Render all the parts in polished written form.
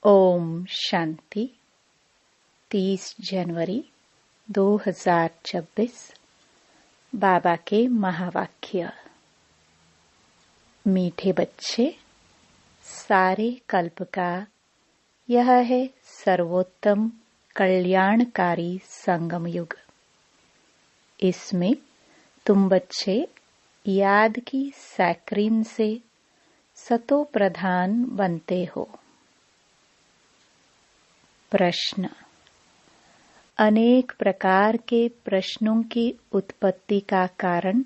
ओम शांति। 30 जनवरी 2026। बाबा के महावाक्य। मीठे बच्चे, सारे कल्प का यह है सर्वोत्तम कल्याणकारी संगम युग। इसमें तुम बच्चे याद की सैक्रीन से सतो प्रधान बनते हो। प्रश्न। अनेक प्रकार के प्रश्नों की उत्पत्ति का कारण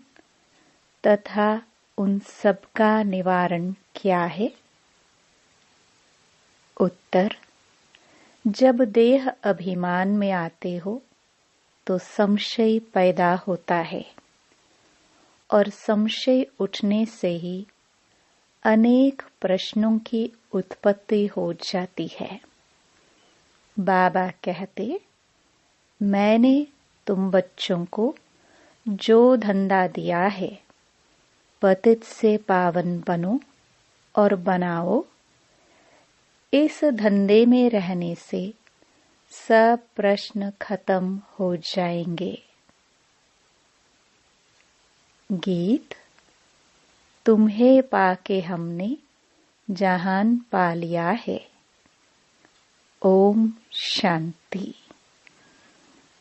तथा उन सब का निवारण क्या है? उत्तर। जब देह अभिमान में आते हो तो संशय पैदा होता है और संशय उठने से ही अनेक प्रश्नों की उत्पत्ति हो जाती है। बाबा कहते, मैंने तुम बच्चों को जो धंधा दिया है, पतित से पावन बनो और बनाओ। इस धंधे में रहने से सब प्रश्न खत्म हो जाएंगे। गीत। तुम्हें पाके हमने जहान पा लिया है। ओम शांति।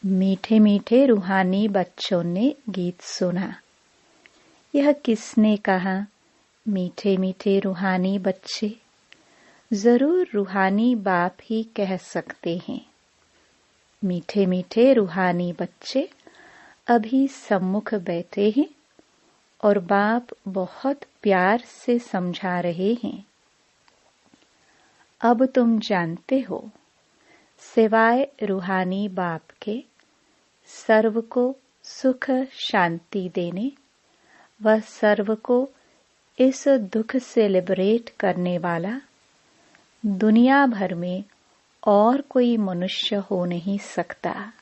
मीठे मीठे रूहानी बच्चों ने गीत सुना। यह किसने कहा, मीठे मीठे रूहानी बच्चे? जरूर रूहानी बाप ही कह सकते हैं। मीठे मीठे रूहानी बच्चे अभी सम्मुख बैठे हैं और बाप बहुत प्यार से समझा रहे हैं। अब तुम जानते हो, सिवाय रूहानी बाप के सर्व को सुख शांति देने व सर्व को इस दुख से लिबरेट करने वाला दुनिया भर में और कोई मनुष्य हो नहीं सकता।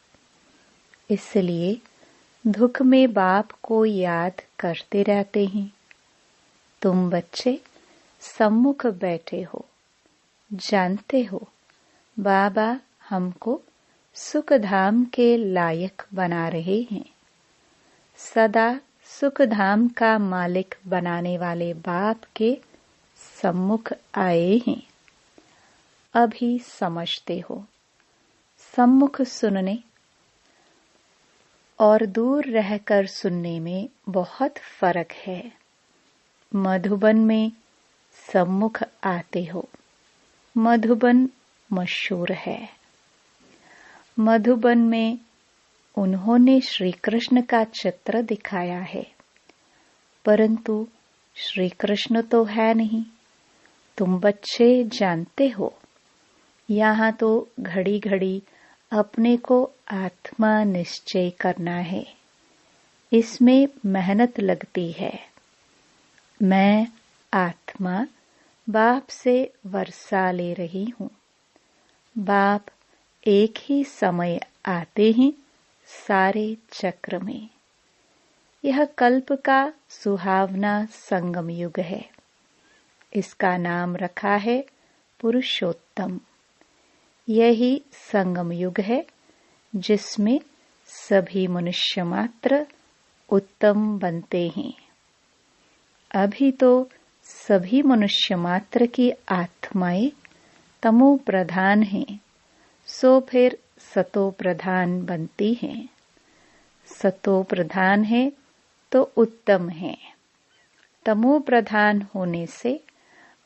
इसलिए दुख में बाप को याद करते रहते हैं। तुम बच्चे सम्मुख बैठे हो, जानते हो बाबा हमको सुख धाम के लायक बना रहे हैं। सदा सुख धाम का मालिक बनाने वाले बाप के सम्मुख आए हैं। अभी समझते हो, सम्मुख सुनने और दूर रहकर सुनने में बहुत फर्क है। मधुबन में सम्मुख आते हो। मधुबन मशहूर है। मधुबन में उन्होंने श्री कृष्ण का चित्र दिखाया है, परंतु श्री कृष्ण तो है नहीं। तुम बच्चे जानते हो, यहाँ तो घड़ी घड़ी अपने को आत्मा निश्चय करना है। इसमें मेहनत लगती है। मैं आत्मा बाप से वर्षा ले रही हूँ। बाप एक ही समय आते हैं सारे चक्र में। यह कल्प का सुहावना संगम युग है। इसका नाम रखा है पुरुषोत्तम। यही संगम युग है जिसमें सभी मनुष्य मात्र उत्तम बनते हैं। अभी तो सभी मनुष्य मात्र की आत्माएं तमो प्रधान हैं, सो फिर सतो प्रधान बनती हैं। सतो प्रधान है तो उत्तम है। तमो प्रधान होने से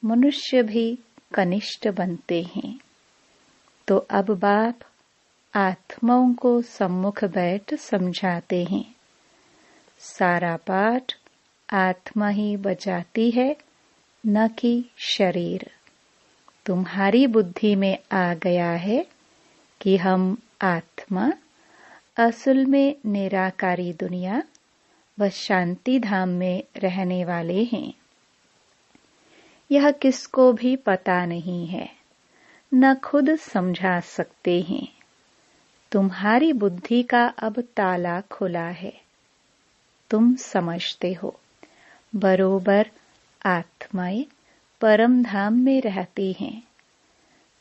मनुष्य भी कनिष्ठ बनते हैं। तो अब बाप आत्माओं को सम्मुख बैठ समझाते हैं। सारा पाठ आत्मा ही बजाती है, न कि शरीर। तुम्हारी बुद्धि में आ गया है कि हम आत्मा असल में निराकारी दुनिया व शांति धाम में रहने वाले हैं। यह किसको भी पता नहीं है, न खुद समझा सकते हैं। तुम्हारी बुद्धि का अब ताला खुला है। तुम समझते हो, बरोबर आत्माएं परम धाम में रहती हैं।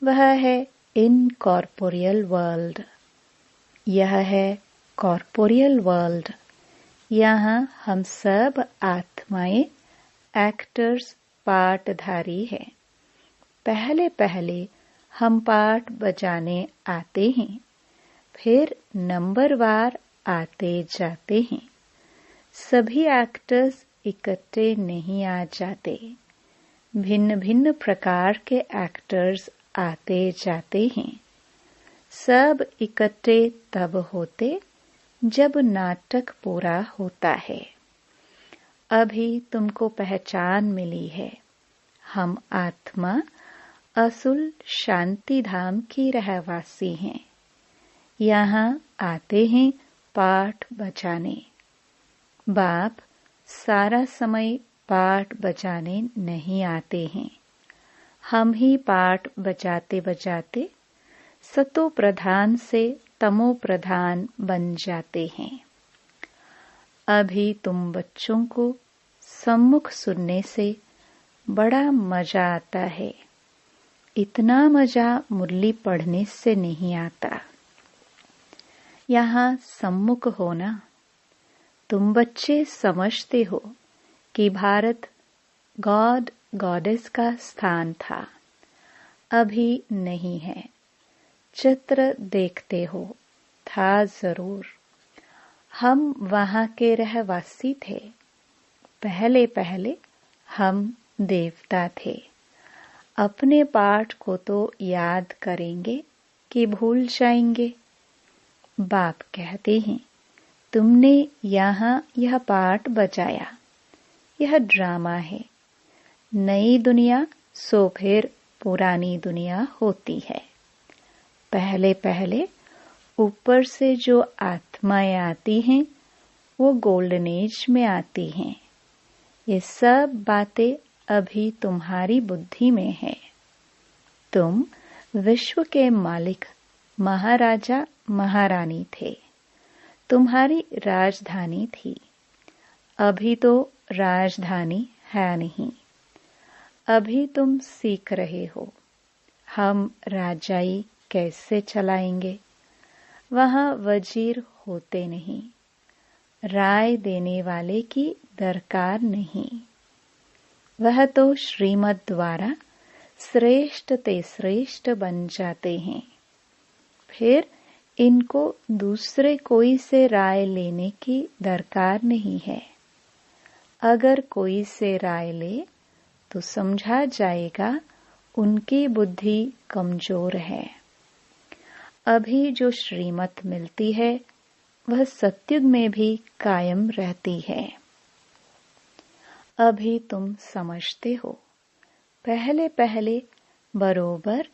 वह है इनकॉर्पोरियल वर्ल्ड। यह है कॉर्पोरियल वर्ल्ड। यहाँ हम सब आत्माएं एक्टर्स पार्टधारी हैं। पहले पहले हम पार्ट बजाने आते हैं, फिर नंबरवार आते जाते हैं। सभी एक्टर्स इकट्ठे नहीं आ जाते। भिन्न भिन्न प्रकार के एक्टर्स आते जाते हैं। सब इकट्ठे तब होते जब नाटक पूरा होता है। अभी तुमको पहचान मिली है। हम आत्मा असुल शांति धाम की रहवासी हैं। यहाँ आते हैं पाठ बजाने। बाप सारा समय पाठ बजाने नहीं आते हैं। हम ही पाठ बजाते बजाते सतो प्रधान से तमो प्रधान बन जाते हैं। अभी तुम बच्चों को सम्मुख सुनने से बड़ा मजा आता है। इतना मजा मुरली पढ़ने से नहीं आता। यहाँ सम्मुख होना। तुम बच्चे समझते हो कि भारत गॉड गॉडेस का स्थान था। अभी नहीं है। चित्र देखते हो, था जरूर। हम वहाँ के रहवासी थे। पहले पहले हम देवता थे। अपने पाठ को तो याद करेंगे कि भूल जाएंगे। बाप कहते हैं, तुमने यहाँ यह पाठ बजाया। यह ड्रामा है। नई दुनिया सो फिर पुरानी दुनिया होती है। पहले पहले ऊपर से जो आत्माएं आती हैं वो गोल्डन एज में आती हैं। ये सब बातें अभी तुम्हारी बुद्धि में है। तुम विश्व के मालिक महाराजा महारानी थे। तुम्हारी राजधानी थी। अभी तो राजधानी है नहीं। अभी तुम सीख रहे हो हम राजाई कैसे चलाएंगे। वहाँ वजीर होते नहीं। राय देने वाले की दरकार नहीं। वह तो श्रीमत द्वारा श्रेष्ठ ते श्रेष्ठ बन जाते हैं। फिर इनको दूसरे कोई से राय लेने की दरकार नहीं है। अगर कोई से राय ले तो समझा जाएगा उनकी बुद्धि कमजोर है। अभी जो श्रीमत मिलती है वह सत्युग में भी कायम रहती है। अभी तुम समझते हो। पहले पहले बरोबर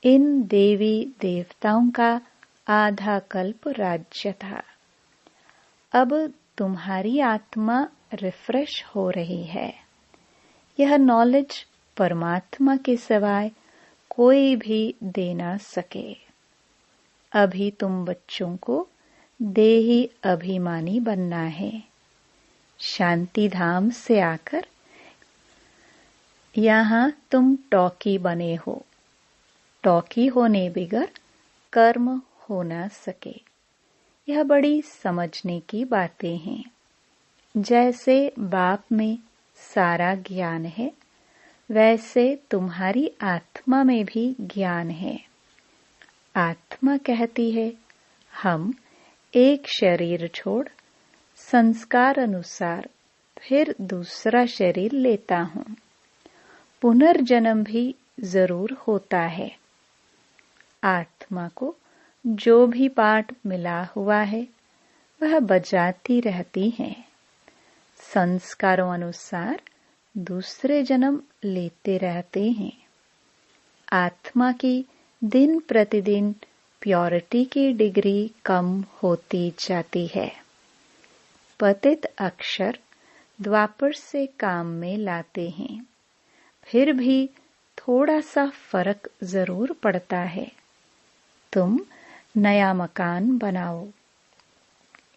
इन देवी देवताओं का आधा कल्प राज्य था। अब तुम्हारी आत्मा रिफ्रेश हो रही है। यह नॉलेज परमात्मा के सिवाय कोई भी दे ना सके। अभी तुम बच्चों को देही अभिमानी बनना है। शांति धाम से आकर यहाँ तुम टॉकी बने हो। टॉकी होने बिगर कर्म हो न सके। यह बड़ी समझने की बातें हैं। जैसे बाप में सारा ज्ञान है, वैसे तुम्हारी आत्मा में भी ज्ञान है। आत्मा कहती है, हम एक शरीर छोड़ संस्कार अनुसार फिर दूसरा शरीर लेता हूँ। पुनर्जन्म भी जरूर होता है। आत्मा को जो भी पाठ मिला हुआ है वह बजाती रहती है। संस्कारों अनुसार दूसरे जन्म लेते रहते हैं। आत्मा की दिन प्रतिदिन प्योरिटी की डिग्री कम होती जाती है। पतित अक्षर द्वापर से काम में लाते हैं। फिर भी थोड़ा सा फर्क जरूर पड़ता है। तुम नया मकान बनाओ।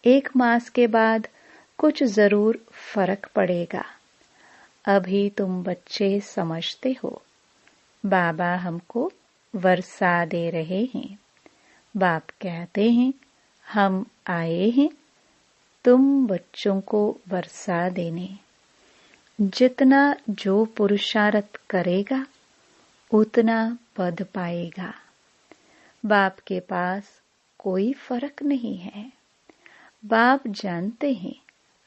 1 मास के बाद कुछ जरूर फर्क पड़ेगा। अभी तुम बच्चे समझते हो। बाबा हमको वर्षा दे रहे हैं। बाप कहते हैं हम आए हैं तुम बच्चों को वर्षा देने। जितना जो पुरुषार्थ करेगा उतना पद पाएगा। बाप के पास कोई फर्क नहीं है। बाप जानते हैं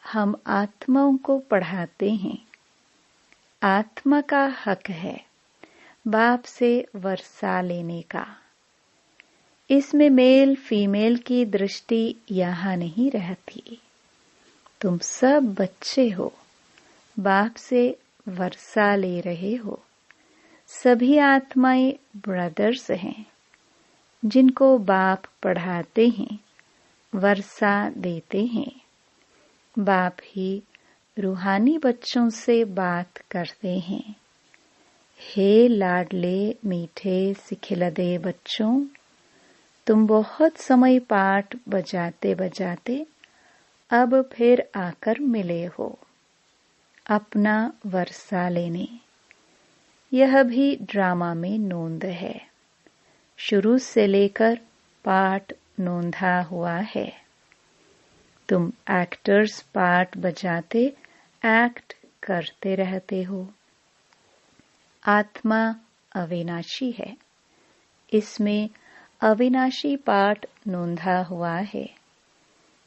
हम आत्माओं को पढ़ाते हैं। आत्मा का हक है बाप से वर्षा लेने का। इसमें मेल फीमेल की दृष्टि यहाँ नहीं रहती। तुम सब बच्चे हो, बाप से वर्षा ले रहे हो। सभी आत्माएं ब्रदर्स हैं जिनको बाप पढ़ाते हैं, वर्षा देते हैं। बाप ही रूहानी बच्चों से बात करते हैं। हे लाडले मीठे सिखिलदे बच्चों, तुम बहुत समय पाठ बजाते बजाते अब फिर आकर मिले हो अपना वर्षा लेने। यह भी ड्रामा में नोंद है। शुरू से लेकर पाठ नोंधा हुआ है। तुम एक्टर्स पाठ बजाते एक्ट करते रहते हो। आत्मा अविनाशी है। इसमें अविनाशी पाठ नोंधा हुआ है।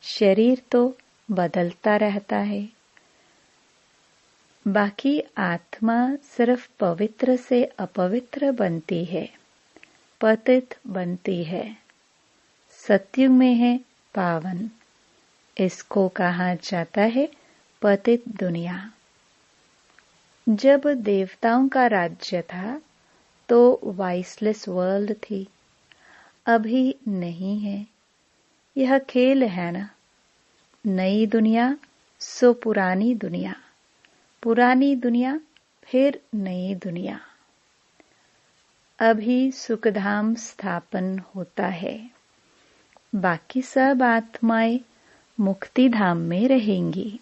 शरीर तो बदलता रहता है। बाकी आत्मा सिर्फ पवित्र से अपवित्र बनती है, पतित बनती है। सत्युग में है पावन। इसको कहा जाता है पतित दुनिया। जब देवताओं का राज्य था तो वाइसलेस वर्ल्ड थी। अभी नहीं है। यह खेल है ना। नई दुनिया सो पुरानी दुनिया, पुरानी दुनिया फिर नई दुनिया। अभी सुखधाम स्थापन होता है। बाकी सब आत्माएं मुक्ति धाम में रहेंगी।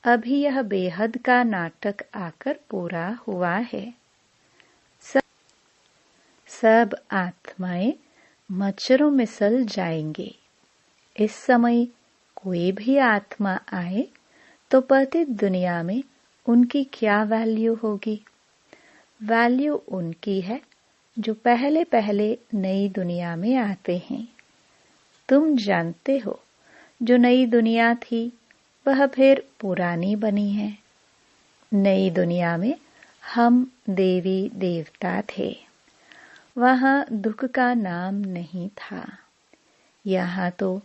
अभी यह बेहद का नाटक आकर पूरा हुआ है। सब आत्माएं मच्छरों में सल जाएंगे। इस समय कोई भी आत्मा आए तो पतित दुनिया में उनकी क्या वैल्यू होगी? वैल्यू उनकी है जो पहले पहले नई दुनिया में आते हैं। तुम जानते हो जो नई दुनिया थी वह फिर पुरानी बनी है। नई दुनिया में हम देवी देवता थे। वहां दुख का नाम नहीं था। यहाँ तो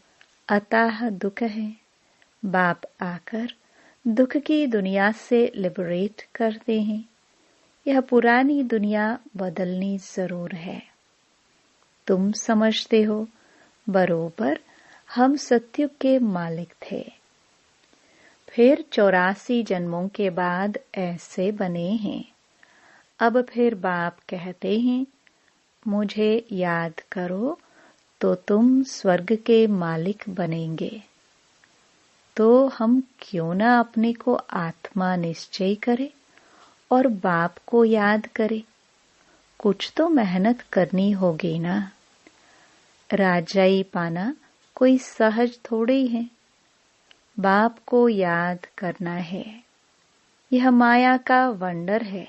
अथाह दुख है। बाप आकर दुख की दुनिया से लिबरेट करते हैं। यह पुरानी दुनिया बदलनी जरूर है। तुम समझते हो बरोबर हम सत्युग के मालिक थे। फिर 84 जन्मों के बाद ऐसे बने हैं। अब फिर बाप कहते हैं मुझे याद करो तो तुम स्वर्ग के मालिक बनेंगे। तो हम क्यों ना अपने को आत्मा निश्चय करें और बाप को याद करें। कुछ तो मेहनत करनी होगी ना। राजाई पाना कोई सहज थोड़ी है। बाप को याद करना है। यह माया का वंडर है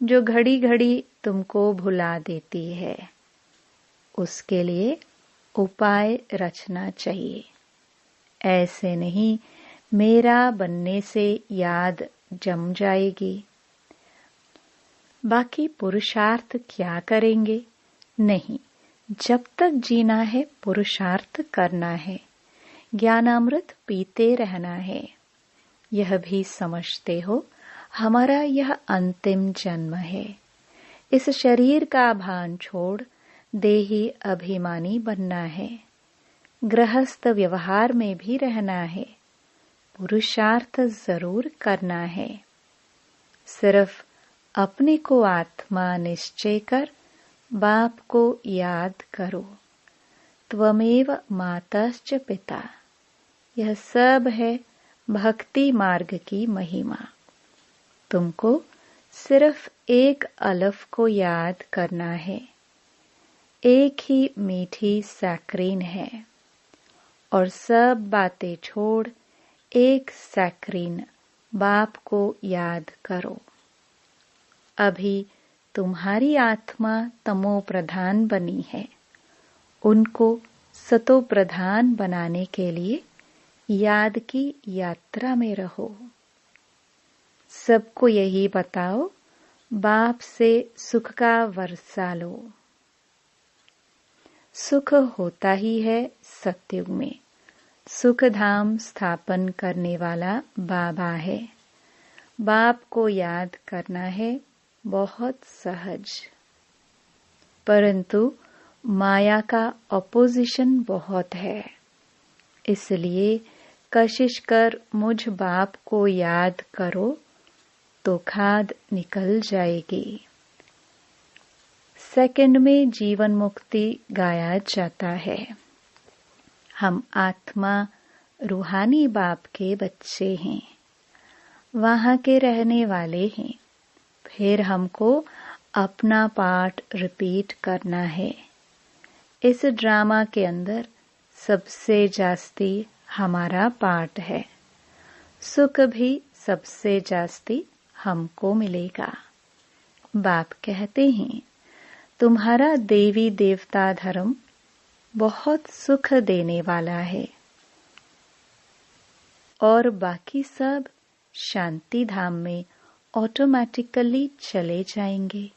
जो घड़ी घड़ी तुमको भुला देती है। उसके लिए उपाय रचना चाहिए। ऐसे नहीं मेरा बनने से याद जम जाएगी। बाकी पुरुषार्थ क्या करेंगे? नहीं, जब तक जीना है पुरुषार्थ करना है। ज्ञानामृत पीते रहना है। यह भी समझते हो हमारा यह अंतिम जन्म है। इस शरीर का भान छोड़ देही अभिमानी बनना है। गृहस्थ व्यवहार में भी रहना है। पुरुषार्थ जरूर करना है। सिर्फ अपने को आत्मा निश्चय कर बाप को याद करो। त्वमेव माताश्च पिता। यह सब है भक्ति मार्ग की महिमा। तुमको सिर्फ एक अलफ को याद करना है। एक ही मीठी सैक्रीन है और सब बातें छोड़ एक सैक्रीन बाप को याद करो। अभी तुम्हारी आत्मा तमो प्रधान बनी है, उनको सतो प्रधान बनाने के लिए याद की यात्रा में रहो। सबको यही बताओ, बाप से सुख का वर्षा लो। सुख होता ही है सतयुग में। सुख धाम स्थापन करने वाला बाबा है। बाप को याद करना है बहुत सहज, परंतु माया का ऑपोजिशन बहुत है, इसलिए कशिश कर मुझ बाप को याद करो तो खाद निकल जाएगी। सेकंड में जीवन मुक्ति गाया जाता है। हम आत्मा रूहानी बाप के बच्चे हैं, वहां के रहने वाले हैं। फिर हमको अपना पार्ट रिपीट करना है। इस ड्रामा के अंदर सबसे जास्ती हमारा पार्ट है। सुख भी सबसे जास्ती हमको मिलेगा। बाप कहते हैं, तुम्हारा देवी देवता धर्म बहुत सुख देने वाला है और बाकी सब शांति धाम में ऑटोमेटिकली चले जाएंगे।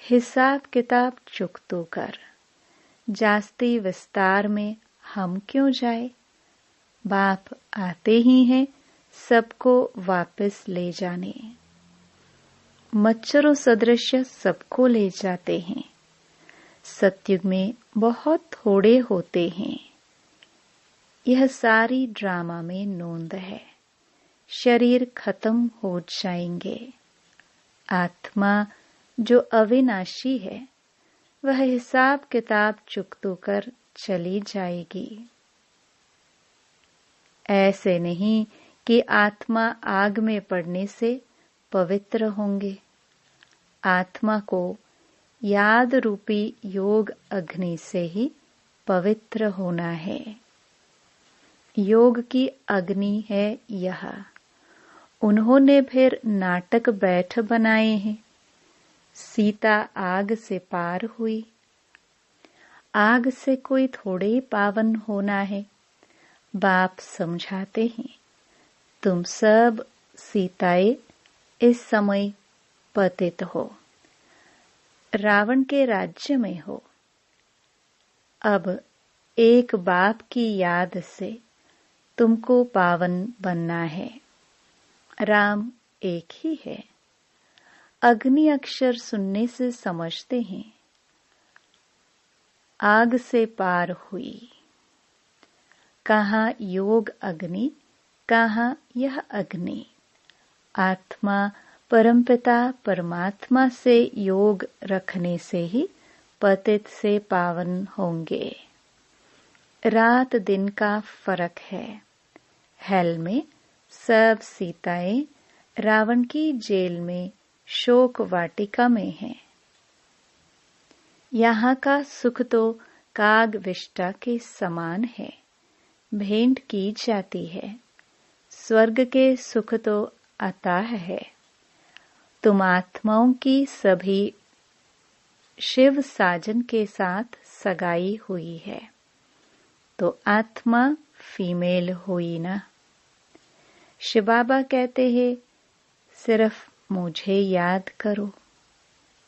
हिसाब किताब चुकतो कर, जास्ती विस्तार में हम क्यों जाए। बाप आते ही हैं सबको वापस ले जाने। मच्छरों सदृश सबको ले जाते हैं। सतयुग में बहुत थोड़े होते हैं। यह सारी ड्रामा में नोंद है। शरीर खत्म हो जाएंगे। आत्मा जो अविनाशी है, वह हिसाब किताब चुकतो कर चली जाएगी। ऐसे नहीं कि आत्मा आग में पड़ने से पवित्र होंगे। आत्मा को याद रूपी योग अग्नि से ही पवित्र होना है। योग की अग्नि है यह। उन्होंने फिर नाटक बैठ बनाए हैं। सीता आग से पार हुई। आग से कोई थोड़े पावन होना है। बाप समझाते हैं, तुम सब सीताएं इस समय पतित हो, रावण के राज्य में हो। अब एक बाप की याद से तुमको पावन बनना है। राम एक ही है। अग्नि अक्षर सुनने से समझते हैं, आग से पार हुई। कहाँ योग अग्नि, कहाँ यह अग्नि। आत्मा परमपिता परमात्मा से योग रखने से ही पतित से पावन होंगे। रात दिन का फर्क है। हेल में सब सीताएं रावण की जेल में शोक वाटिका में हैं। यहाँ का सुख तो काग विष्टा के समान है, भेंट की जाती है। स्वर्ग के सुख तो अताह है। तुम आत्माओं की सभी शिव साजन के साथ सगाई हुई है, तो आत्मा फीमेल हुई ना। शिव बाबा कहते हैं, सिर्फ मुझे याद करो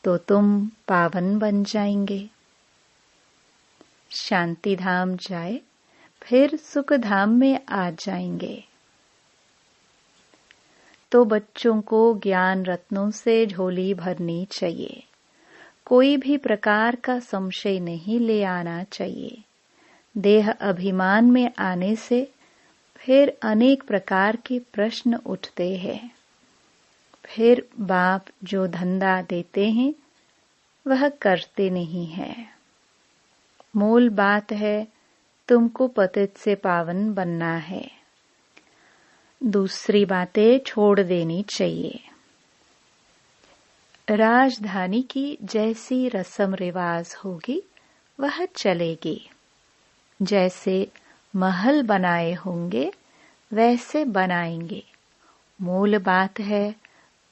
तो तुम पावन बन जाएंगे। शांति धाम जाए, फिर सुख धाम में आ जाएंगे। तो बच्चों को ज्ञान रत्नों से झोली भरनी चाहिए। कोई भी प्रकार का संशय नहीं ले आना चाहिए। देह अभिमान में आने से फिर अनेक प्रकार के प्रश्न उठते हैं। फिर बाप जो धंधा देते हैं वह करते नहीं है। मूल बात है, तुमको पतित से पावन बनना है। दूसरी बातें छोड़ देनी चाहिए। राजधानी की जैसी रस्म रिवाज होगी वह चलेगी। जैसे महल बनाए होंगे वैसे बनाएंगे। मूल बात है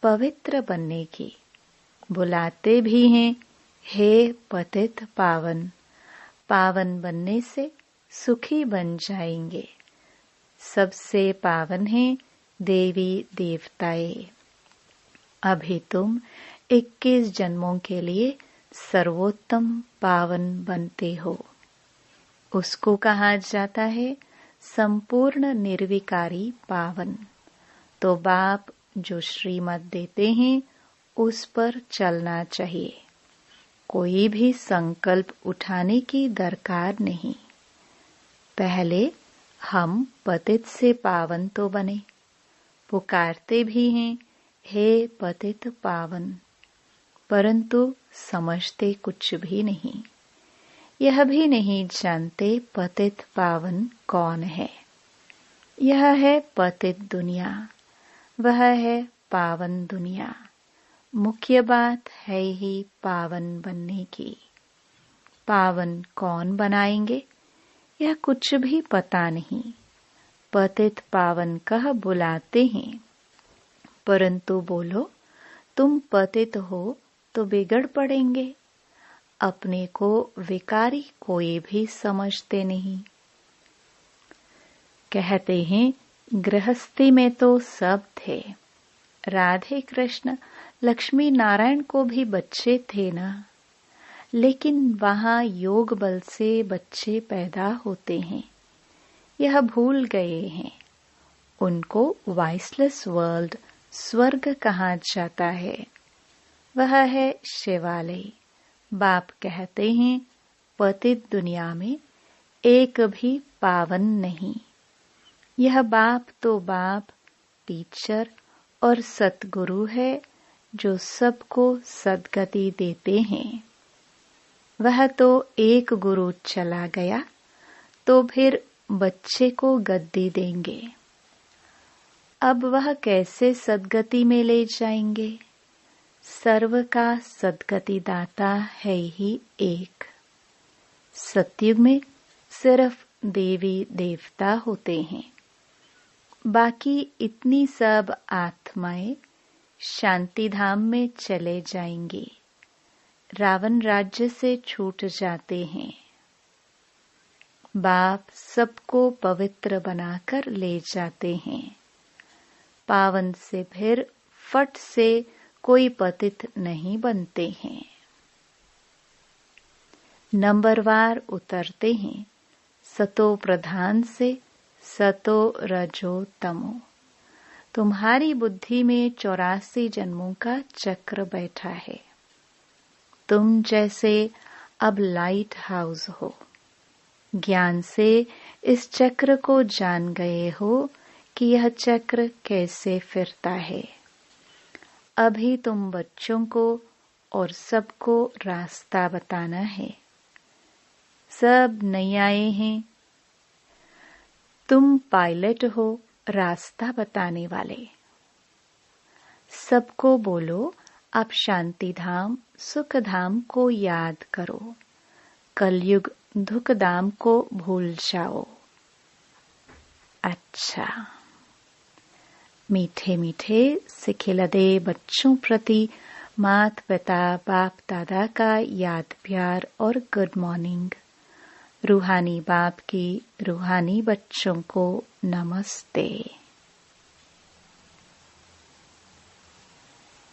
पवित्र बनने की। बुलाते भी हैं, हे पतित पावन। पावन बनने से सुखी बन जाएंगे। सबसे पावन हैं देवी देवताएं। अभी तुम 21 जन्मों के लिए सर्वोत्तम पावन बनते हो। उसको कहा जाता है संपूर्ण निर्विकारी पावन। तो बाप जो श्रीमत देते हैं उस पर चलना चाहिए। कोई भी संकल्प उठाने की दरकार नहीं। पहले हम पतित से पावन तो बने। पुकारते भी हैं, हे पतित पावन, परंतु समझते कुछ भी नहीं। यह भी नहीं जानते पतित पावन कौन है। यह है पतित दुनिया, वह है पावन दुनिया। मुख्य बात है ही पावन बनने की। पावन कौन बनाएंगे यह कुछ भी पता नहीं। पतित पावन कह बुलाते हैं, परंतु बोलो तुम पतित हो तो बिगड़ पड़ेंगे। अपने को विकारी कोई भी समझते नहीं। कहते हैं गृहस्थी में तो सब थे। राधे कृष्ण लक्ष्मी नारायण को भी बच्चे थे ना, लेकिन वहां योग बल से बच्चे पैदा होते हैं। यह भूल गए हैं। उनको वाइसलेस वर्ल्ड स्वर्ग कहा जाता है। वह है शिवालय। बाप कहते हैं पतित दुनिया में एक भी पावन नहीं। यह बाप तो बाप, टीचर और सतगुरु है जो सबको सद्गति देते हैं। वह तो एक गुरु चला गया तो फिर बच्चे को गद्दी देंगे। अब वह कैसे सद्गति में ले जाएंगे? सर्व का सद्गति दाता है ही एक। सतयुग में सिर्फ देवी देवता होते हैं। बाकी इतनी सब आत्माएं शांति धाम में चले जाएंगी। रावण राज्य से छूट जाते हैं। बाप सबको पवित्र बनाकर ले जाते हैं। पावन से फिर फट से कोई पतित नहीं बनते हैं। नंबरवार उतरते हैं। सतो प्रधान से सतो रजो तमो। तुम्हारी बुद्धि में 84 जन्मों का चक्र बैठा है। तुम जैसे अब लाइट हाउस हो। ज्ञान से इस चक्र को जान गए हो कि यह चक्र कैसे फिरता है। अभी तुम बच्चों को और सबको रास्ता बताना है। सब नैयाए हैं। तुम पायलट हो, रास्ता बताने वाले। सबको बोलो आप शांति धाम सुख धाम को याद करो। कलयुग दुख धाम को भूल जाओ। अच्छा, मीठे मीठे सिखिलदे बच्चों प्रति मात पिता बाप दादा का याद प्यार और गुड मॉर्निंग। रूहानी बाप की रूहानी बच्चों को नमस्ते।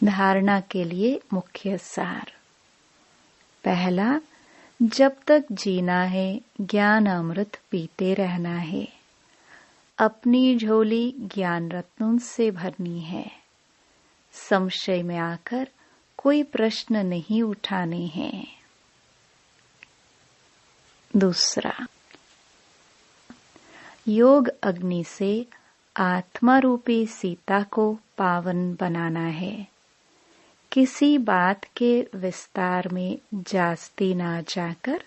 धारणा के लिए मुख्य सार। पहला, जब तक जीना है ज्ञान अमृत पीते रहना है। अपनी झोली ज्ञान रत्नों से भरनी है। संशय में आकर कोई प्रश्न नहीं उठाने हैं। दूसरा, योग अग्नि से आत्मा रूपी सीता को पावन बनाना है। किसी बात के विस्तार में जास्ती ना जाकर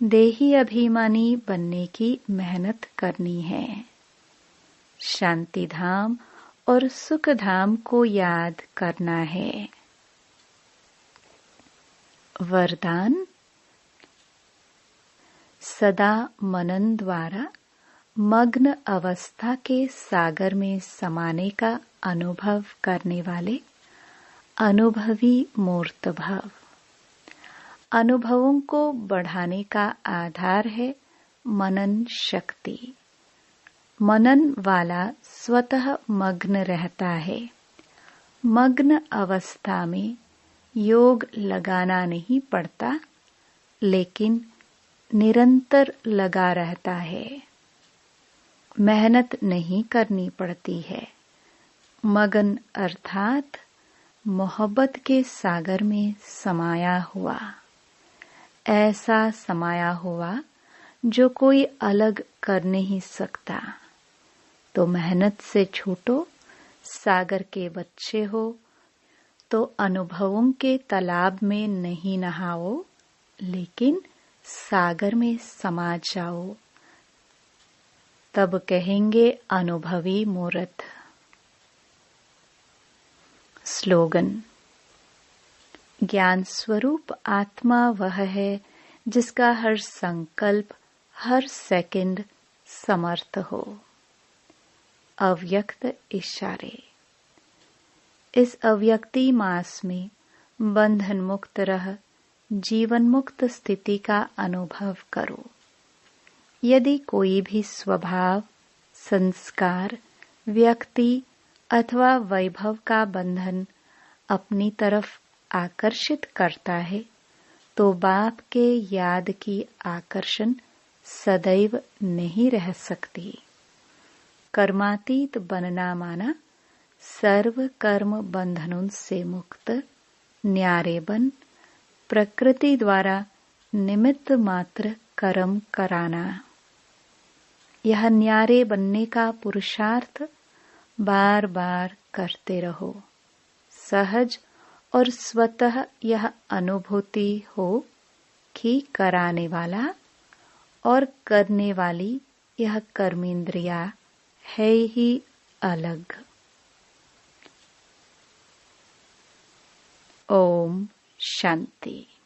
देही अभिमानी बनने की मेहनत करनी है। शांति धाम और सुख धाम को याद करना है। वरदान। सदा मनन द्वारा मग्न अवस्था के सागर में समाने का अनुभव करने वाले अनुभवी मूर्त भाव। अनुभवों को बढ़ाने का आधार है मनन शक्ति। मनन वाला स्वतः मग्न रहता है। मग्न अवस्था में योग लगाना नहीं पड़ता, लेकिन निरंतर लगा रहता है। मेहनत नहीं करनी पड़ती है। मगन अर्थात मोहब्बत के सागर में समाया हुआ, ऐसा समाया हुआ जो कोई अलग कर नहीं सकता। तो मेहनत से छूटो, सागर के बच्चे हो, तो अनुभवों के तालाब में नहीं नहाओ, लेकिन सागर में समा जाओ। तब कहेंगे अनुभवी मूर्त। स्लोगन। ज्ञान स्वरूप आत्मा वह है जिसका हर संकल्प, हर सेकंड समर्थ हो। अव्यक्त इशारे। इस अव्यक्ति मास में बंधन मुक्त रह जीवन मुक्त स्थिति का अनुभव करो। यदि कोई भी स्वभाव, संस्कार, व्यक्ति अथवा वैभव का बंधन अपनी तरफ आकर्षित करता है, तो बाप के याद की आकर्षण सदैव नहीं रह सकती। कर्मातीत बनना माना सर्व कर्म बंधनों से मुक्त, न्यारे बन प्रकृति द्वारा निमित्त मात्र कर्म कराना। यह न्यारे बनने का पुरुषार्थ बार बार करते रहो। सहज और स्वतः यह अनुभूति हो कि कराने वाला और करने वाली यह कर्मेंद्रिया है ही अलग। ओम शांति।